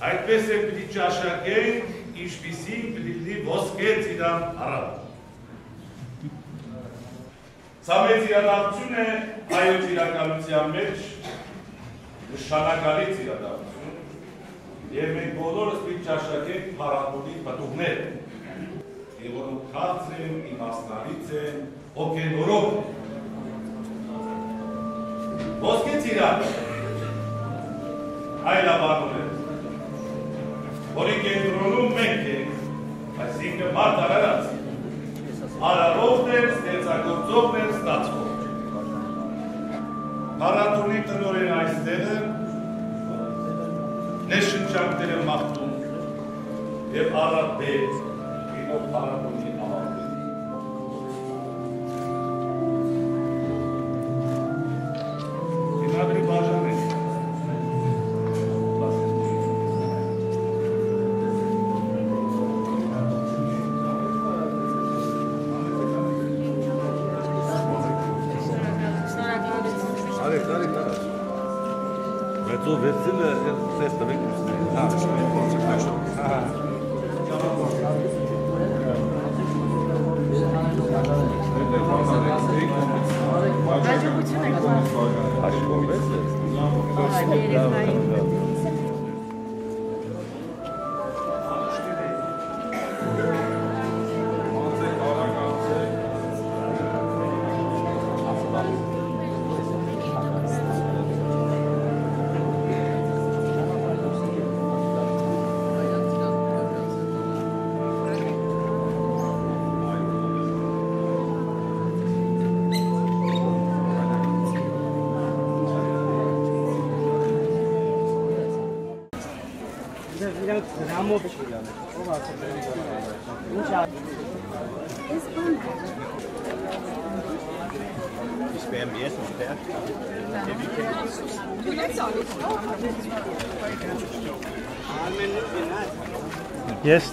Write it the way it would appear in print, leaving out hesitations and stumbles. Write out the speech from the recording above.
Այդպես է պիտի ճաշակենք, ինչպիսին պիտի լինի ոսկե ծիրան առատ։ Սա մեծ իրադարձություն է հայոց իրականության մեջ, նշանակալից իրադարձություն, և մենք բոլորս պիտի ճաշակենք փառատոնի պտուղներ, և որոնք քաղցր են, իմաստնալից են, հոգևորով են։ Ոսկե ծիրան, այլաբանորեն, որի կենտրոնում մենք ենք, այսինքն մարդ արարած, արարողներ, ստեղծագործողներ, ստացվող։ Փառատոնի տնօրեն այստեղը ներշնչանքները մաղթում և առատեց ինով փառատոնի ավարտել։ Հիմնադրի բաժան ենք։ Մեծով վերցինը սես տվեք Ramov շիրանը, ով ասել ինչ է։ Իսպեմ ես մտեղ։ Yes,